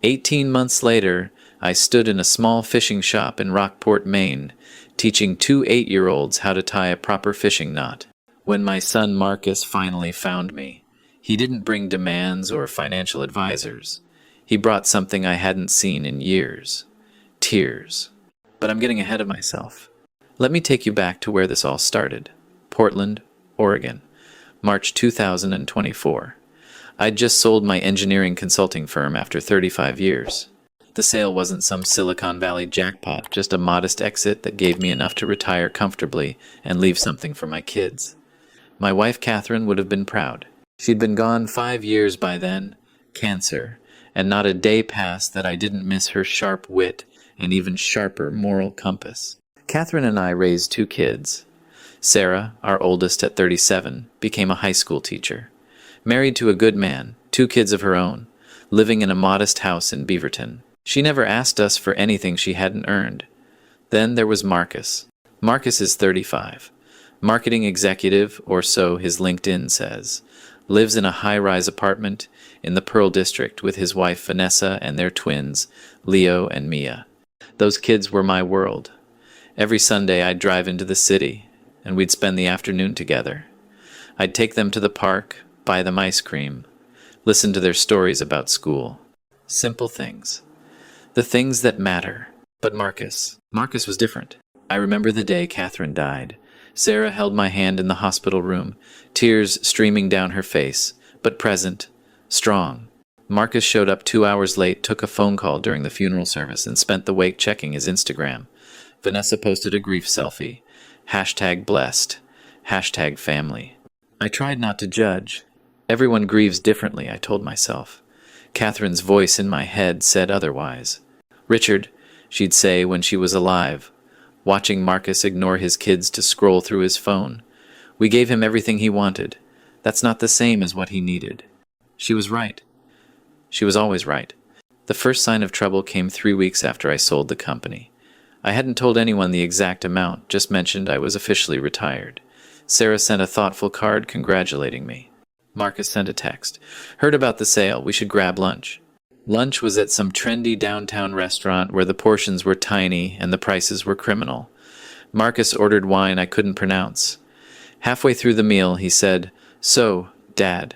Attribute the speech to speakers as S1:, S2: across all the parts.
S1: 18 months later, I stood in a small fishing shop in Rockport, Maine, teaching two 8-year-olds how to tie a proper fishing knot. When my son Marcus finally found me, he didn't bring demands or financial advisors. He brought something I hadn't seen in years. Tears. But I'm getting ahead of myself. Let me take you back to where this all started. Portland, Oregon, March 2024. I'd just sold my engineering consulting firm after 35 years. The sale wasn't some Silicon Valley jackpot, just a modest exit that gave me enough to retire comfortably and leave something for my kids. My wife Catherine would have been proud. She'd been gone 5 years by then, cancer, and not a day passed that I didn't miss her sharp wit and even sharper moral compass. Catherine and I raised 2 kids. Sarah, our oldest at 37, became a high school teacher. Married to a good man, 2 kids of her own, living in a modest house in Beaverton. She never asked us for anything she hadn't earned. Then there was Marcus. Marcus is 35. Marketing executive, or so his LinkedIn says. Lives in a high-rise apartment in the Pearl District with his wife Vanessa and their twins, Leo and Mia. Those kids were my world. Every Sunday I'd drive into the city, and we'd spend the afternoon together. I'd take them to the park, buy them ice cream, listen to their stories about school. Simple things. The things that matter. But Marcus was different. I remember the day Catherine died. Sarah held my hand in the hospital room, tears streaming down her face, but present, strong. Marcus showed up 2 hours late, took a phone call during the funeral service, and spent the wake checking his Instagram. Vanessa posted a grief selfie. #blessed. #family. I tried not to judge. Everyone grieves differently, I told myself. Catherine's voice in my head said otherwise. Richard, she'd say when she was alive, watching Marcus ignore his kids to scroll through his phone. We gave him everything he wanted. That's not the same as what he needed. She was right. She was always right. The first sign of trouble came 3 weeks after I sold the company. I hadn't told anyone the exact amount, just mentioned I was officially retired. Sarah sent a thoughtful card congratulating me. Marcus sent a text. Heard about the sale, we should grab lunch. Lunch was at some trendy downtown restaurant where the portions were tiny and the prices were criminal. Marcus ordered wine I couldn't pronounce. Halfway through the meal, he said, "So, Dad,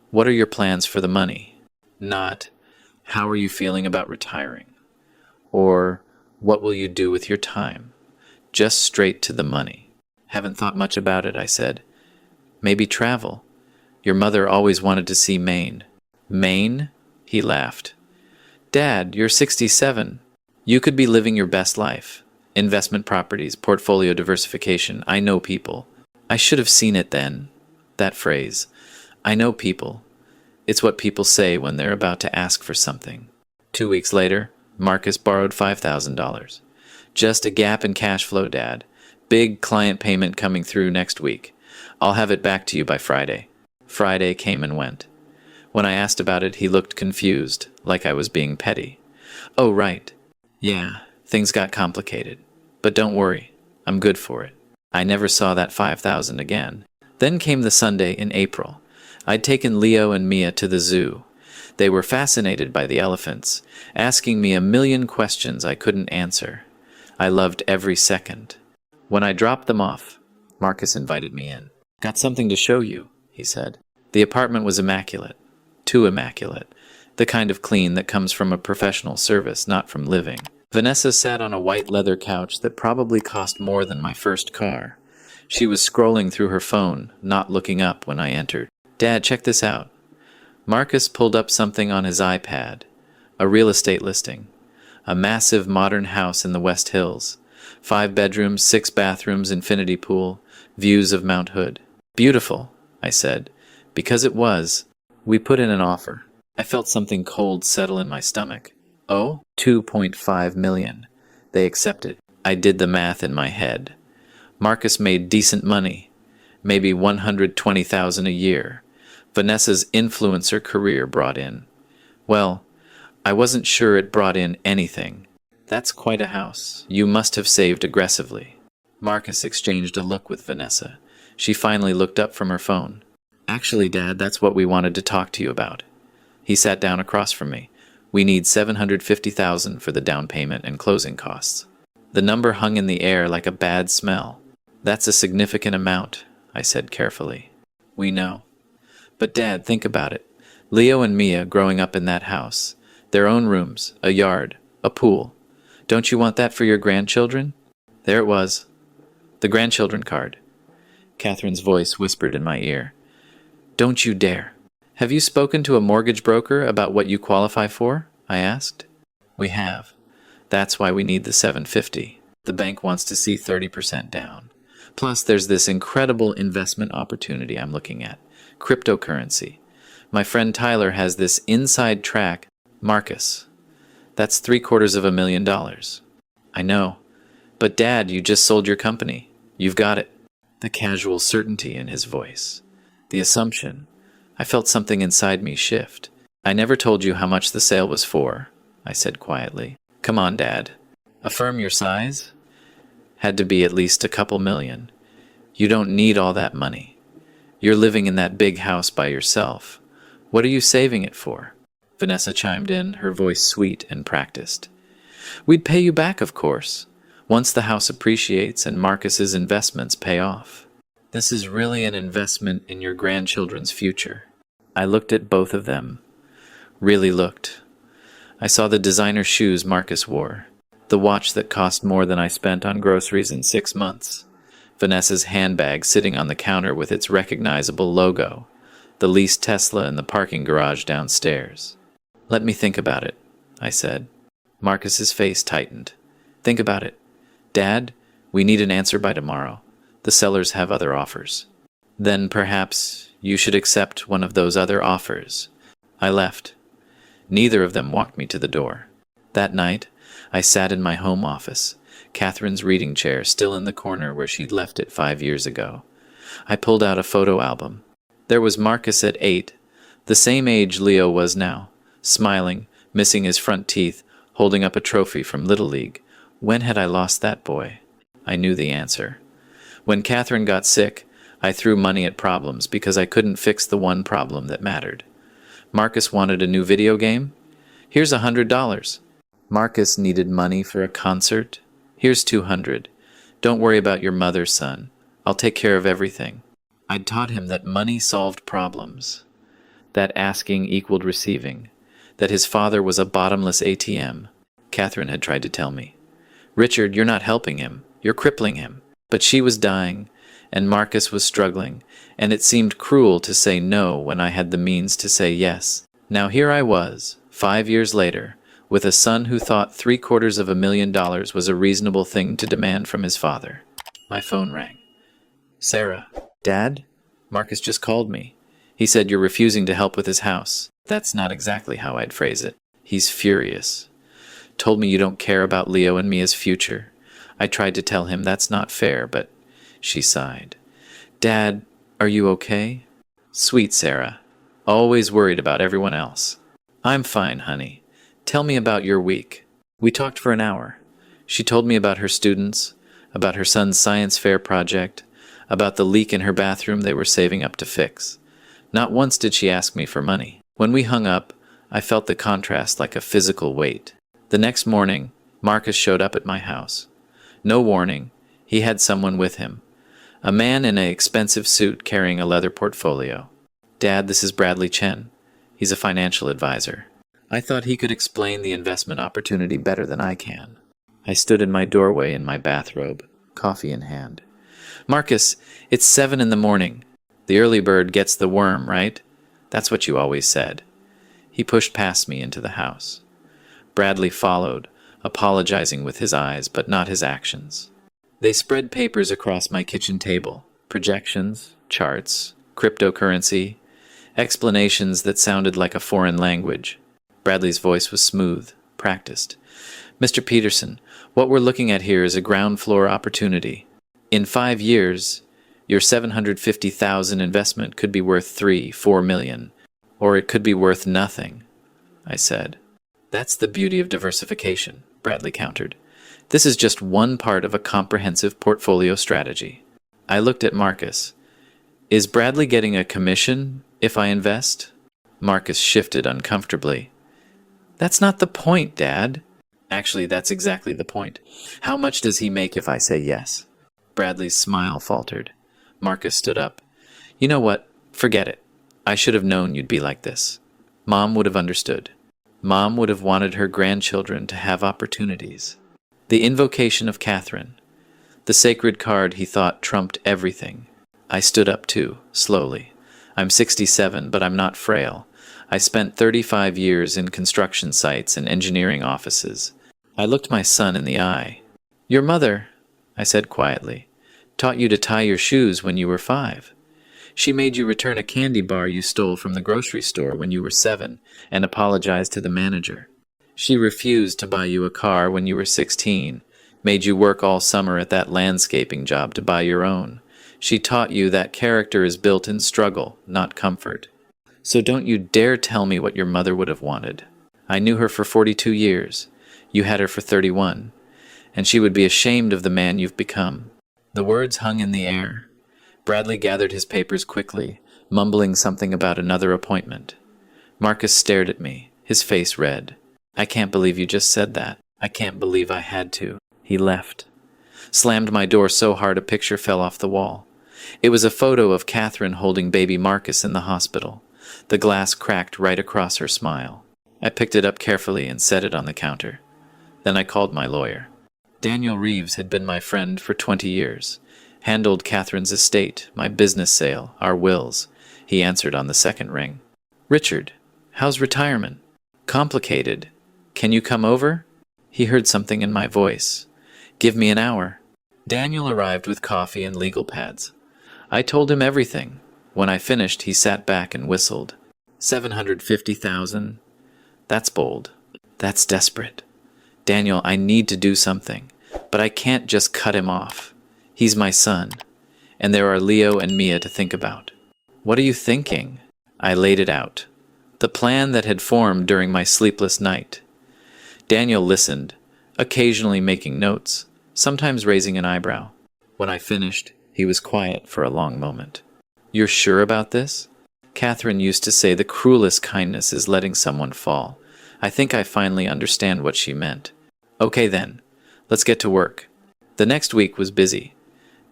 S1: what are your plans for the money?" Not, "How are you feeling about retiring?" Or, "What will you do with your time?" Just straight to the money. "Haven't thought much about it," I said. "Maybe travel. Your mother always wanted to see Maine." "Maine?" He laughed. "Dad, you're 67. You could be living your best life. Investment properties, portfolio diversification. I know people." I should have seen it then. That phrase. I know people. It's what people say when they're about to ask for something. 2 weeks later, Marcus borrowed $5,000. "Just a gap in cash flow, Dad. Big client payment coming through next week. I'll have it back to you by Friday." Friday came and went. When I asked about it, he looked confused, like I was being petty. "Oh, right. Yeah, things got complicated. But don't worry, I'm good for it." I never saw that $5,000 again. Then came the Sunday in April. I'd taken Leo and Mia to the zoo. They were fascinated by the elephants, asking me a million questions I couldn't answer. I loved every second. When I dropped them off, Marcus invited me in. "Got something to show you," he said. The apartment was immaculate. Too immaculate. The kind of clean that comes from a professional service, not from living. Vanessa sat on a white leather couch that probably cost more than my first car. She was scrolling through her phone, not looking up when I entered. "Dad, check this out." Marcus pulled up something on his iPad. A real estate listing. A massive modern house in the West Hills. 5 bedrooms, 6 bathrooms, infinity pool, views of Mount Hood. "Beautiful," I said. Because it was, we put in an offer. I felt something cold settle in my stomach. "Oh? $2.5 million. They accepted. I did the math in my head. Marcus made decent money. Maybe $120,000 a year. Vanessa's influencer career brought in. Well, I wasn't sure it brought in anything. "That's quite a house. You must have saved aggressively." Marcus exchanged a look with Vanessa. She finally looked up from her phone. "Actually, Dad, that's what we wanted to talk to you about." He sat down across from me. We need $750,000 for the down payment and closing costs. The number hung in the air like a bad smell. That's a significant amount, I said carefully. We know. But Dad, think about it. Leo and Mia growing up in that house. Their own rooms, a yard, a pool. Don't you want that for your grandchildren? There it was. The grandchildren card. Catherine's voice whispered in my ear. Don't you dare. Have you spoken to a mortgage broker about what you qualify for? I asked. We have. That's why we need the $750. The bank wants to see 30% down. Plus, there's this incredible investment opportunity I'm looking at. Cryptocurrency. My friend Tyler has this inside track. Marcus. That's $750,000. I know. But Dad, you just sold your company. You've got it. The casual certainty in his voice. The assumption. I felt something inside me shift. I never told you how much the sale was for, I said quietly. Come on, Dad. Affirm your size? Had to be at least a couple million. You don't need all that money. You're living in that big house by yourself. What are you saving it for? Vanessa chimed in, her voice sweet and practiced. We'd pay you back, of course, once the house appreciates and Marcus's investments pay off. This is really an investment in your grandchildren's future. I looked at both of them. Really looked. I saw the designer shoes Marcus wore, the watch that cost more than I spent on groceries in 6 months, Vanessa's handbag sitting on the counter with its recognizable logo, the leased Tesla in the parking garage downstairs. Let me think about it, I said. Marcus's face tightened. Think about it. Dad, we need an answer by tomorrow. The sellers have other offers. Then perhaps you should accept one of those other offers. I left. Neither of them walked me to the door. That night, I sat in my home office, Catherine's reading chair still in the corner where she'd left it 5 years ago. I pulled out a photo album. There was Marcus at 8, the same age Leo was now, smiling, missing his front teeth, holding up a trophy from Little League. When had I lost that boy? I knew the answer. When Catherine got sick, I threw money at problems because I couldn't fix the one problem that mattered. Marcus wanted a new video game? Here's $100. Marcus needed money for a concert? Here's $200. Don't worry about your mother, son. I'll take care of everything. I'd taught him that money solved problems, that asking equaled receiving, that his father was a bottomless ATM. Catherine had tried to tell me. Richard, you're not helping him. You're crippling him. But she was dying, and Marcus was struggling, and it seemed cruel to say no when I had the means to say yes. Now here I was, 5 years later, with a son who thought $750,000 was a reasonable thing to demand from his father. My phone rang. Sarah. Dad? Marcus just called me. He said you're refusing to help with his house. That's not exactly how I'd phrase it. He's furious. Told me you don't care about Leo and Mia's future. I tried to tell him that's not fair, but she sighed. Dad, are you okay? Sweet Sarah. Always worried about everyone else. I'm fine, honey. Tell me about your week. We talked for an hour. She told me about her students, about her son's science fair project, about the leak in her bathroom they were saving up to fix. Not once did she ask me for money. When we hung up, I felt the contrast like a physical weight. The next morning, Marcus showed up at my house. No warning, he had someone with him. A man in an expensive suit carrying a leather portfolio. Dad, this is Bradley Chen. He's a financial advisor. I thought he could explain the investment opportunity better than I can. I stood in my doorway in my bathrobe, coffee in hand. Marcus, it's 7 in the morning. The early bird gets the worm, right? That's what you always said. He pushed past me into the house. Bradley followed, apologizing with his eyes, but not his actions. They spread papers across my kitchen table, projections, charts, cryptocurrency, explanations that sounded like a foreign language. Bradley's voice was smooth, practiced. Mr. Peterson, what we're looking at here is a ground floor opportunity. In 5 years, your $750,000 investment could be worth $3-4 million, or it could be worth nothing, I said. That's the beauty of diversification, Bradley countered. This is just one part of a comprehensive portfolio strategy. I looked at Marcus. Is Bradley getting a commission if I invest? Marcus shifted uncomfortably. That's not the point, Dad. Actually, that's exactly the point. How much does he make if I say yes? Bradley's smile faltered. Marcus stood up. You know what? Forget it. I should have known you'd be like this. Mom would have understood. Mom would have wanted her grandchildren to have opportunities. The invocation of Catherine. The sacred card he thought trumped everything. I stood up too, slowly. I'm 67, but I'm not frail. I spent 35 years in construction sites and engineering offices. I looked my son in the eye. Your mother, I said quietly, taught you to tie your shoes when you were 5. She made you return a candy bar you stole from the grocery store when you were 7 and apologize to the manager. She refused to buy you a car when you were 16, made you work all summer at that landscaping job to buy your own. She taught you that character is built in struggle, not comfort. So don't you dare tell me what your mother would have wanted. I knew her for 42 years. You had her for 31. And she would be ashamed of the man you've become. The words hung in the air. Bradley gathered his papers quickly, mumbling something about another appointment. Marcus stared at me, his face red. I can't believe you just said that. I can't believe I had to. He left. Slammed my door so hard a picture fell off the wall. It was a photo of Catherine holding baby Marcus in the hospital. The glass cracked right across her smile. I picked it up carefully and set it on the counter. Then I called my lawyer. Daniel Reeves had been my friend for 20 years. Handled Catherine's estate, my business sale, our wills. He answered on the second ring. Richard, how's retirement? Complicated. Can you come over? He heard something in my voice. Give me an hour. Daniel arrived with coffee and legal pads. I told him everything. When I finished, he sat back and whistled. 750,000. That's bold. That's desperate. Daniel, I need to do something, but I can't just cut him off. He's my son, and there are Leo and Mia to think about. What are you thinking? I laid it out. The plan that had formed during my sleepless night. Daniel listened, occasionally making notes, sometimes raising an eyebrow. When I finished, he was quiet for a long moment. You're sure about this? Catherine used to say the cruelest kindness is letting someone fall. I think I finally understand what she meant. Okay then, let's get to work. The next week was busy.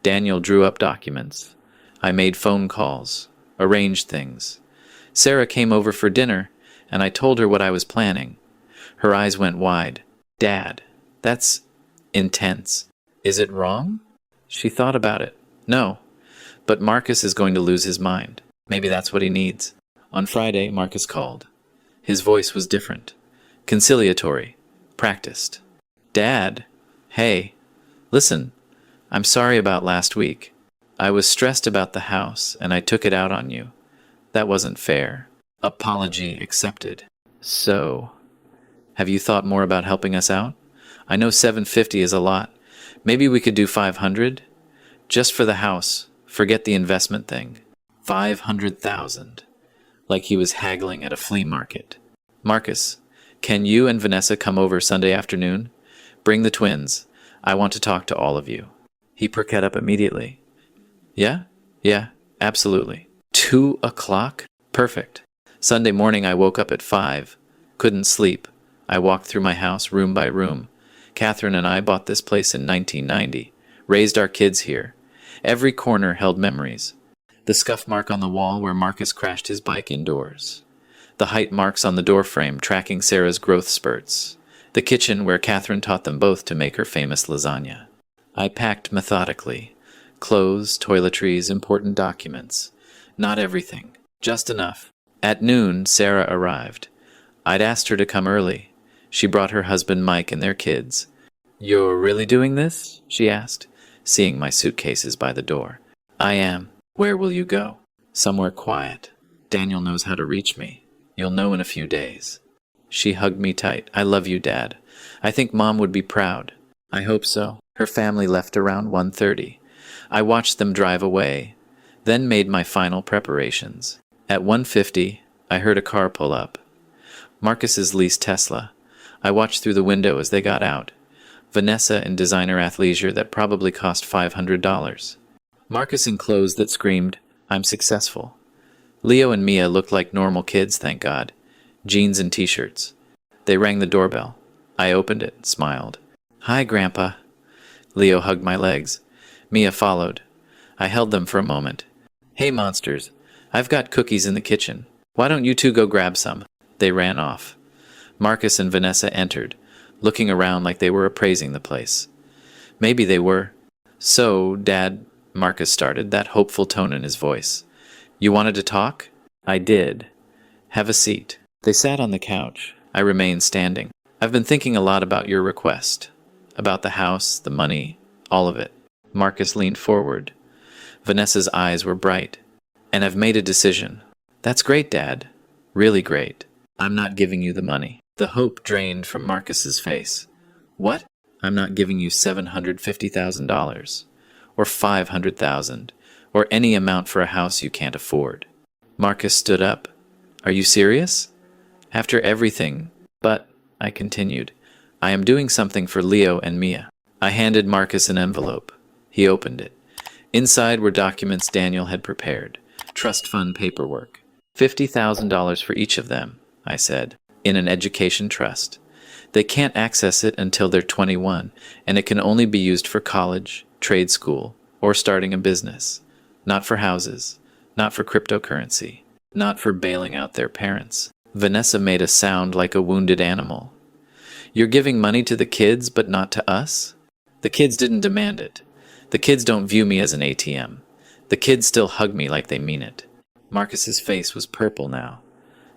S1: Daniel drew up documents. I made phone calls, arranged things. Sarah came over for dinner, and I told her what I was planning. Her eyes went wide. Dad, that's intense. Is it wrong? She thought about it. No, but Marcus is going to lose his mind. Maybe that's what he needs. On Friday, Marcus called. His voice was different. Conciliatory. Practiced. Dad, hey, listen, I'm sorry about last week. I was stressed about the house, and I took it out on you. That wasn't fair. Apology accepted. So, have you thought more about helping us out? I know 750 is a lot. Maybe we could do 500? Just for the house. Forget the investment thing. 500,000. Like he was haggling at a flea market. Marcus, can you and Vanessa come over Sunday afternoon? Bring the twins. I want to talk to all of you. He perked up immediately. Yeah, absolutely. 2 o'clock? Perfect. Sunday morning I woke up at 5. Couldn't sleep. I walked through my house room by room. Catherine and I bought this place in 1990. Raised our kids here. Every corner held memories. The scuff mark on the wall where Marcus crashed his bike indoors. The height marks on the doorframe tracking Sarah's growth spurts. The kitchen where Catherine taught them both to make her famous lasagna. I packed methodically. Clothes, toiletries, important documents. Not everything. Just enough. At noon, Sarah arrived. I'd asked her to come early. She brought her husband Mike and their kids. You're really doing this? She asked, seeing my suitcases by the door. I am. Where will you go? Somewhere quiet. Daniel knows how to reach me. You'll know in a few days. She hugged me tight. I love you, Dad. I think Mom would be proud. I hope so. Her family left around 1:30. I watched them drive away, then made my final preparations. At 1:50, I heard a car pull up. Marcus's leased Tesla. I watched through the window as they got out. Vanessa in designer athleisure that probably cost $500. Marcus in clothes that screamed, I'm successful. Leo and Mia looked like normal kids, thank God. Jeans and t-shirts. They rang the doorbell. I opened it, smiled. "Hi, Grandpa." Leo hugged my legs. Mia followed. I held them for a moment. "Hey, monsters. I've got cookies in the kitchen. Why don't you two go grab some?" They ran off. Marcus and Vanessa entered, looking around like they were appraising the place. Maybe they were. "So, Dad," Marcus started, that hopeful tone in his voice. "You wanted to talk?" "I did. Have a seat." They sat on the couch. I remained standing. "I've been thinking a lot about your request. About the house, the money, all of it." Marcus leaned forward. Vanessa's eyes were bright. "And I've made a decision." "That's great, Dad. Really great. I'm not giving you the money." The hope drained from Marcus's face. "What?" "I'm not giving you $750,000. Or $500,000. Or any amount for a house you can't afford." Marcus stood up. "Are you serious?" "After everything. But," I continued, "I am doing something for Leo and Mia." I handed Marcus an envelope. He opened it. Inside were documents Daniel had prepared. Trust fund paperwork. $50,000 for each of them, I said, in an education trust. They can't access it until they're 21, and it can only be used for college, trade school, or starting a business. Not for houses, not for cryptocurrency, not for bailing out their parents. Vanessa made a sound like a wounded animal. "You're giving money to the kids, but not to us?" "The kids didn't demand it. The kids don't view me as an ATM. The kids still hug me like they mean it." Marcus's face was purple now.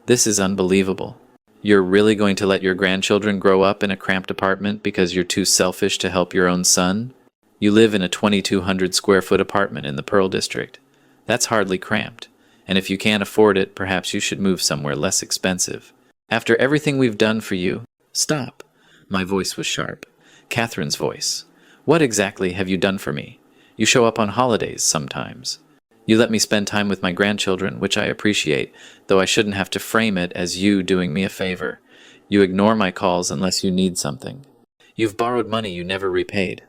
S1: "This is unbelievable. You're really going to let your grandchildren grow up in a cramped apartment because you're too selfish to help your own son? You live in a 2,200 square foot apartment in the Pearl District. That's hardly cramped. And if you can't afford it, perhaps you should move somewhere less expensive. After everything we've done for you..." "Stop." My voice was sharp. Catherine's voice. "What exactly have you done for me? You show up on holidays sometimes. You let me spend time with my grandchildren, which I appreciate, though I shouldn't have to frame it as you doing me a favor. You ignore my calls unless you need something. You've borrowed money you never repaid.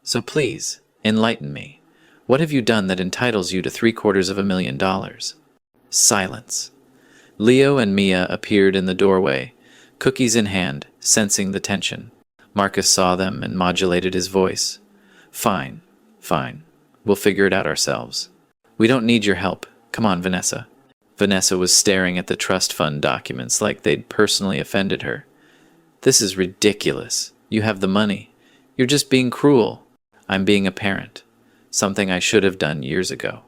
S1: So please, enlighten me. What have you done that entitles you to $750,000? Silence. Leo and Mia appeared in the doorway, cookies in hand, sensing the tension. Marcus saw them and modulated his voice. "Fine, fine. We'll figure it out ourselves. We don't need your help. Come on, Vanessa." Vanessa was staring at the trust fund documents like they'd personally offended her. "This is ridiculous. You have the money. You're just being cruel." "I'm being a parent. Something I should have done years ago."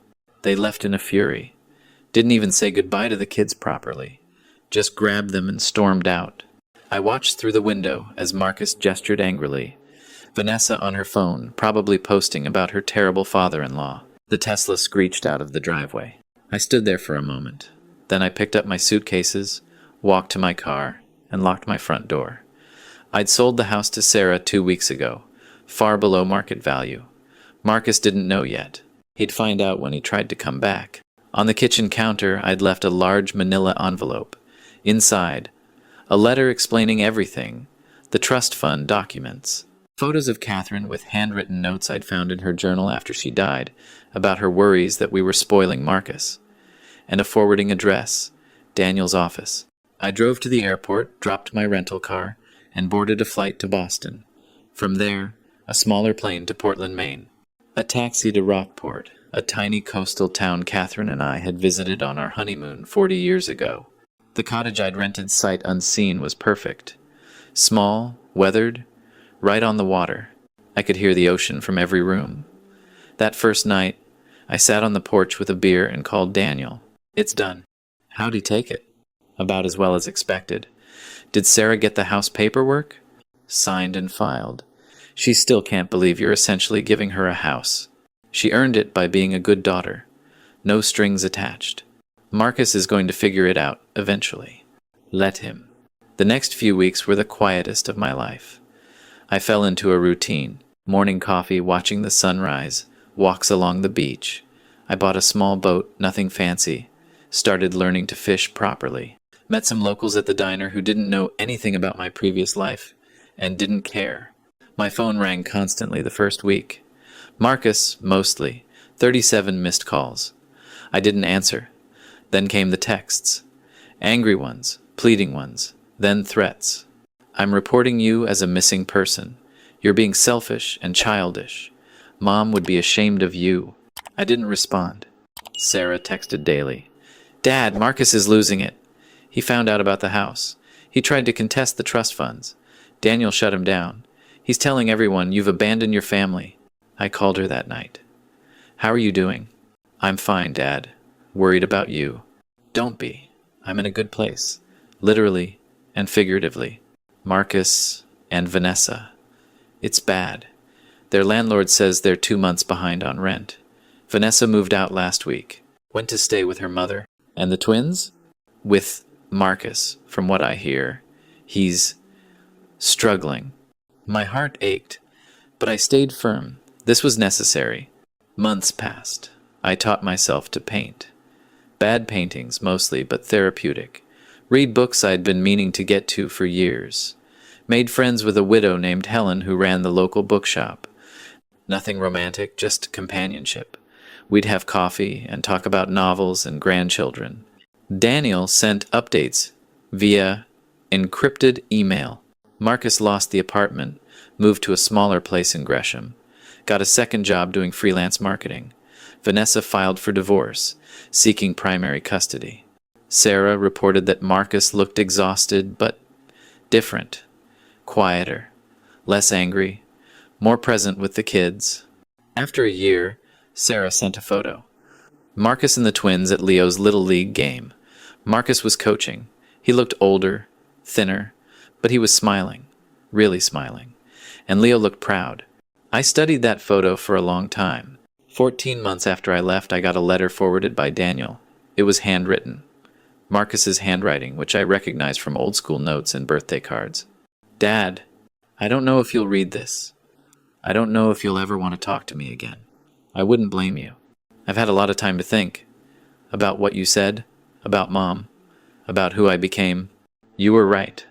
S1: They left in a fury. Didn't even say goodbye to the kids properly. Just grabbed them and stormed out. I watched through the window as Marcus gestured angrily. Vanessa on her phone, probably posting about her terrible father-in-law. The Tesla screeched out of the driveway. I stood there for a moment. Then I picked up my suitcases, walked to my car, and locked my front door. I'd sold the house to Sarah 2 weeks ago, far below market value. Marcus didn't know yet. He'd find out when he tried to come back. On the kitchen counter, I'd left a large manila envelope. Inside, a letter explaining everything, the trust fund documents. Photos of Catherine with handwritten notes I'd found in her journal after she died, about her worries that we were spoiling Marcus. And a forwarding address, Daniel's office. I drove to the airport, dropped my rental car, and boarded a flight to Boston. From there, a smaller plane to Portland, Maine. A taxi to Rockport, a tiny coastal town Catherine and I had visited on our honeymoon 40 years ago. The cottage I'd rented sight unseen was perfect. Small, weathered, right on the water. I could hear the ocean from every room. That first night, I sat on the porch with a beer and called Daniel. "It's done." "How'd he take it?" "About as well as expected." "Did Sarah get the house paperwork?" "Signed and filed. She still can't believe you're essentially giving her a house. She earned it by being a good daughter. No strings attached. Marcus is going to figure it out, eventually. Let him." The next few weeks were the quietest of my life. I fell into a routine. Morning coffee, watching the sunrise, walks along the beach. I bought a small boat, nothing fancy. Started learning to fish properly. Met some locals at the diner who didn't know anything about my previous life, and didn't care. My phone rang constantly the first week. Marcus, mostly. 37 missed calls. I didn't answer. Then came the texts. Angry ones, pleading ones. Then threats. I'm reporting you as a missing person. You're being selfish and childish. Mom would be ashamed of you. I didn't respond. Sarah texted daily. Dad, Marcus is losing it. He found out about the house. He tried to contest the trust funds. Daniel shut him down. He's telling everyone you've abandoned your family. I called her that night. How are you doing? I'm fine, Dad. Worried about you. Don't be. I'm in a good place. Literally and figuratively. Marcus and Vanessa. It's bad. Their landlord says they're 2 months behind on rent. Vanessa moved out last week. Went to stay with her mother. And the twins? With Marcus, from what I hear. He's struggling. My heart ached, but I stayed firm. This was necessary. Months passed. I taught myself to paint. Bad paintings, mostly, but therapeutic. Read books I'd been meaning to get to for years. Made friends with a widow named Helen who ran the local bookshop. Nothing romantic, just companionship. We'd have coffee and talk about novels and grandchildren. Daniel sent updates via encrypted email. Marcus lost the apartment, moved to a smaller place in Gresham. Got a second job doing freelance marketing. Vanessa filed for divorce, seeking primary custody. Sarah reported that Marcus looked exhausted, but different. Quieter. Less angry. More present with the kids. After a year, Sarah sent a photo. Marcus and the twins at Leo's Little League game. Marcus was coaching. He looked older, thinner, but he was smiling. Really smiling. And Leo looked proud. I studied that photo for a long time. 14 months after I left, I got a letter forwarded by Daniel. It was handwritten. Marcus's handwriting, which I recognized from old school notes and birthday cards. Dad, I don't know if you'll read this. I don't know if you'll ever want to talk to me again. I wouldn't blame you. I've had a lot of time to think. About what you said, about Mom, about who I became. You were right.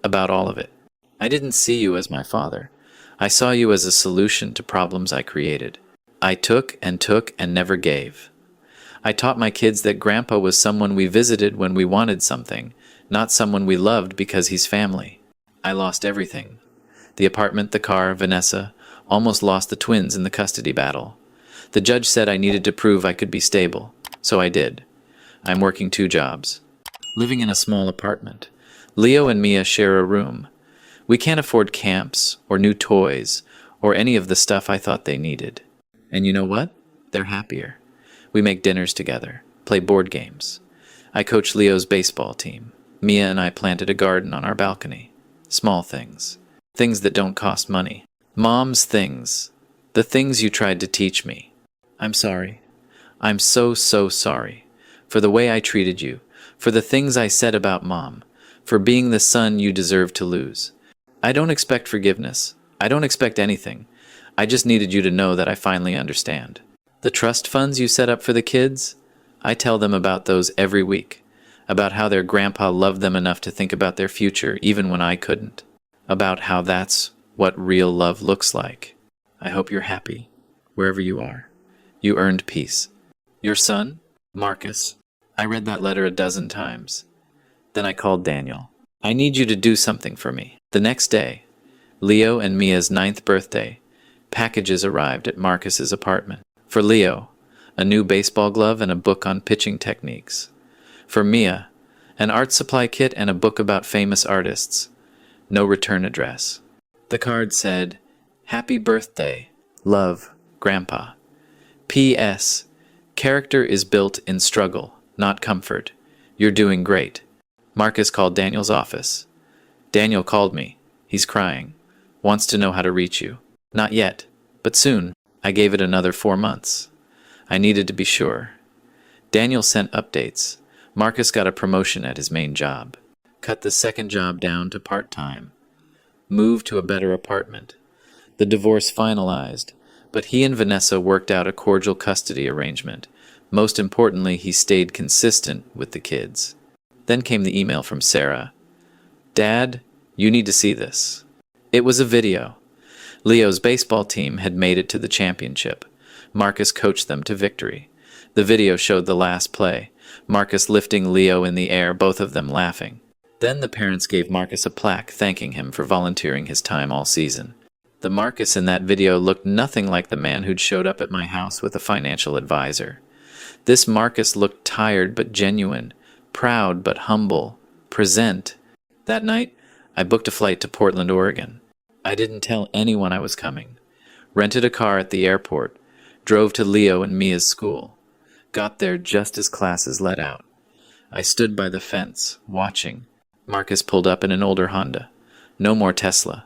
S1: About all of it. I didn't see you as my father. I saw you as a solution to problems I created. I took and never gave. I taught my kids that Grandpa was someone we visited when we wanted something, not someone we loved because he's family. I lost everything. The apartment, the car, Vanessa, almost lost the twins in the custody battle. The judge said I needed to prove I could be stable, so I did. I'm working 2 jobs. Living in a small apartment. Leo and Mia share a room. We can't afford camps or new toys or any of the stuff I thought they needed. And you know what? They're happier. We make dinners together, play board games. I coach Leo's baseball team. Mia and I planted a garden on our balcony. Small things. Things that don't cost money. Mom's things. The things you tried to teach me. I'm sorry. I'm so sorry. For the way I treated you. For the things I said about Mom. For being the son you deserve to lose. I don't expect forgiveness. I don't expect anything. I just needed you to know that I finally understand. The trust funds you set up for the kids? I tell them about those every week. About how their grandpa loved them enough to think about their future even when I couldn't. About how that's what real love looks like. I hope you're happy, wherever you are. You earned peace. Your son, Marcus. I read that letter a dozen times. Then I called Daniel. I need you to do something for me. The next day, Leo and Mia's 9th birthday, packages arrived at Marcus's apartment. For Leo, a new baseball glove and a book on pitching techniques. For Mia, an art supply kit and a book about famous artists. No return address. The card said, Happy birthday. Love, Grandpa. P.S. Character is built in struggle, not comfort. You're doing great. Marcus called Daniel's office. Daniel called me. He's crying. Wants to know how to reach you. Not yet, but soon. I gave it another 4 months. I needed to be sure. Daniel sent updates. Marcus got a promotion at his main job. Cut the second job down to part-time. Moved to a better apartment. The divorce finalized, but he and Vanessa worked out a cordial custody arrangement. Most importantly, he stayed consistent with the kids. Then came the email from Sarah. Dad, you need to see this. It was a video. Leo's baseball team had made it to the championship. Marcus coached them to victory. The video showed the last play. Marcus lifting Leo in the air, both of them laughing. Then the parents gave Marcus a plaque thanking him for volunteering his time all season. The Marcus in that video looked nothing like the man who'd showed up at my house with a financial advisor. This Marcus looked tired but genuine, proud but humble, present. That night, I booked a flight to Portland, Oregon. I didn't tell anyone I was coming. Rented a car at the airport, drove to Leo and Mia's school. Got there just as classes let out. I stood by the fence, watching. Marcus pulled up in an older Honda. No more Tesla.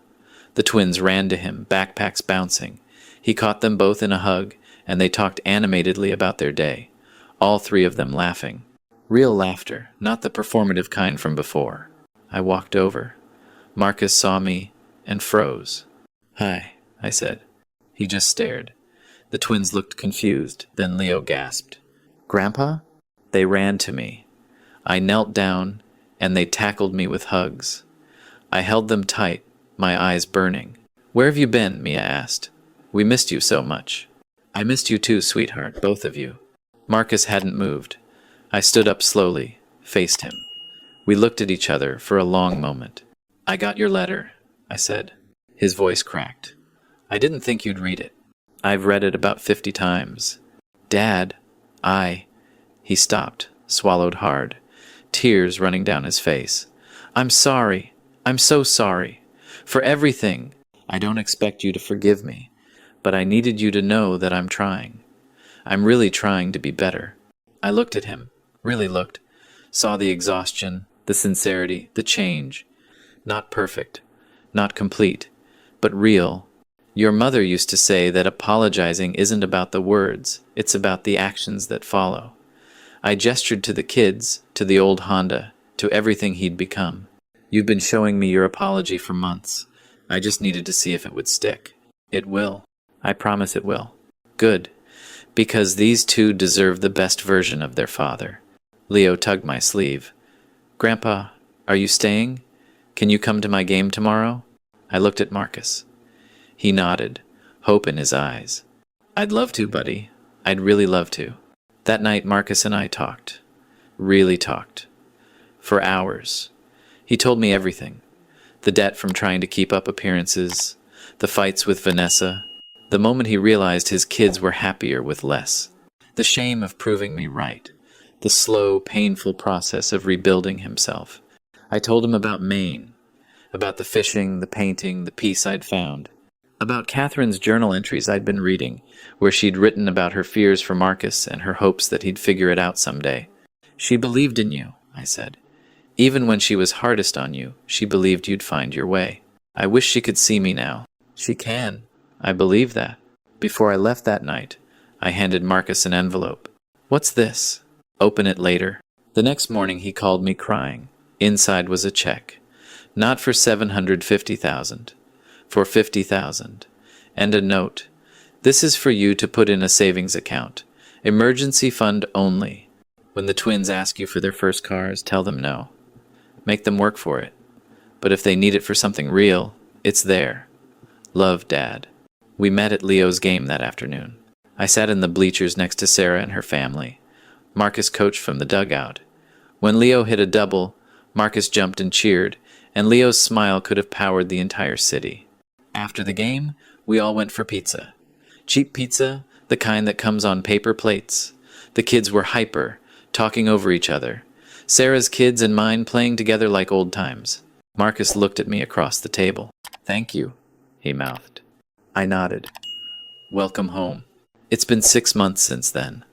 S1: The twins ran to him, backpacks bouncing. He caught them both in a hug, and they talked animatedly about their day. All three of them laughing. Real laughter, not the performative kind from before. I walked over. Marcus saw me and froze. "Hi," I said. He just stared. The twins looked confused. Then Leo gasped. "Grandpa?" They ran to me. I knelt down, and they tackled me with hugs. I held them tight, my eyes burning. "Where have you been?" Mia asked. "We missed you so much." "I missed you too, sweetheart, both of you." Marcus hadn't moved. I stood up slowly, faced him. We looked at each other for a long moment. "I got your letter," I said. His voice cracked. "I didn't think you'd read it. I've read it about 50 times. Dad, He stopped, swallowed hard, tears running down his face. "I'm sorry. I'm so sorry. For everything. I don't expect you to forgive me, but I needed you to know that I'm trying. I'm really trying to be better." I looked at him, really looked, saw the exhaustion, the sincerity, the change. Not perfect, not complete, but real. "Your mother used to say that apologizing isn't about the words, it's about the actions that follow." I gestured to the kids, to the old Honda, to everything he'd become. "You've been showing me your apology for months. I just needed to see if it would stick." "It will. I promise it will." "Good. Because these two deserve the best version of their father." Leo tugged my sleeve. "Grandpa, are you staying? Can you come to my game tomorrow?" I looked at Marcus. He nodded, hope in his eyes. "I'd love to, buddy. I'd really love to." That night, Marcus and I talked. Really talked. For hours. He told me everything. The debt from trying to keep up appearances, the fights with Vanessa, the moment he realized his kids were happier with less, the shame of proving me right, the slow, painful process of rebuilding himself. I told him about Maine, about the fishing, the painting, the peace I'd found, about Catherine's journal entries I'd been reading, where she'd written about her fears for Marcus and her hopes that he'd figure it out someday. "She believed in you," I said. "Even when she was hardest on you, she believed you'd find your way." I wish she could see me now. She can. I believe that. Before I left that night, I handed Marcus an envelope. "What's this?" "Open it later." The next morning he called me crying. Inside was a check. Not for $750,000. For $50,000. And a note. "This is for you to put in a savings account. Emergency fund only. When the twins ask you for their first cars, tell them no. Make them work for it. But if they need it for something real, it's there. Love, Dad." We met at Leo's game that afternoon. I sat in the bleachers next to Sarah and her family. Marcus coached from the dugout. When Leo hit a double, Marcus jumped and cheered, and Leo's smile could have powered the entire city. After the game, we all went for pizza. Cheap pizza, the kind that comes on paper plates. The kids were hyper, talking over each other. Sarah's kids and mine playing together like old times. Marcus looked at me across the table. "Thank you," he mouthed. I nodded. "Welcome home." It's been 6 months since then.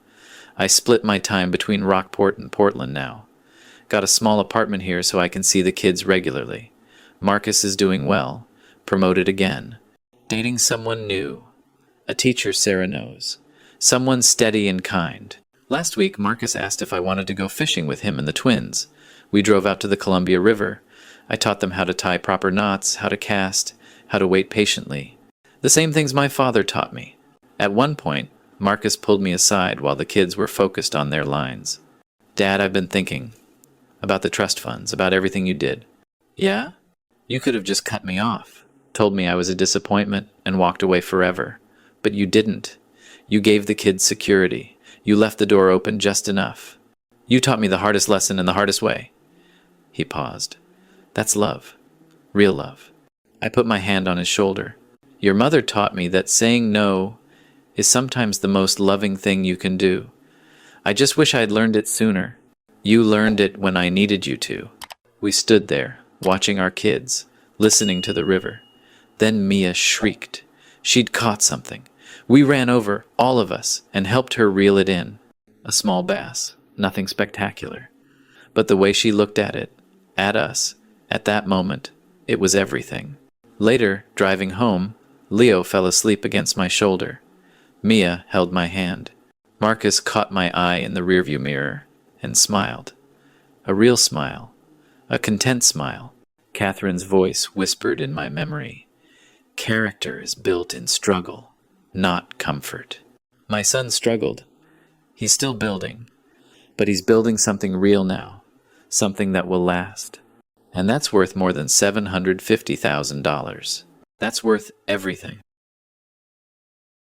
S1: I split my time between Rockport and Portland now. Got a small apartment here so I can see the kids regularly. Marcus is doing well. Promoted again. Dating someone new. A teacher Sarah knows. Someone steady and kind. Last week, Marcus asked if I wanted to go fishing with him and the twins. We drove out to the Columbia River. I taught them how to tie proper knots, how to cast, how to wait patiently. The same things my father taught me. At one point, Marcus pulled me aside while the kids were focused on their lines. "Dad, I've been thinking about the trust funds, about everything you did." "Yeah? You could have just cut me off, told me I was a disappointment, and walked away forever. But you didn't. You gave the kids security. You left the door open just enough. You taught me the hardest lesson in the hardest way." He paused. That's love. Real love. I put my hand on his shoulder. Your mother taught me that saying no is sometimes the most loving thing you can do. I just wish I'd learned it sooner. You learned it when I needed you to. We stood there, watching our kids, listening to the river. Then Mia shrieked. She'd caught something. We ran over, all of us, and helped her reel it in. A small bass, nothing spectacular. But the way she looked at it, at us, at that moment, it was everything. Later, driving home, Leo fell asleep against my shoulder. Mia held my hand. Marcus caught my eye in the rearview mirror and smiled. A real smile. A content smile. Catherine's voice whispered in my memory. Character is built in struggle, not comfort. My son struggled. He's still building. But he's building something real now. Something that will last. And that's worth more than $750,000. That's worth everything.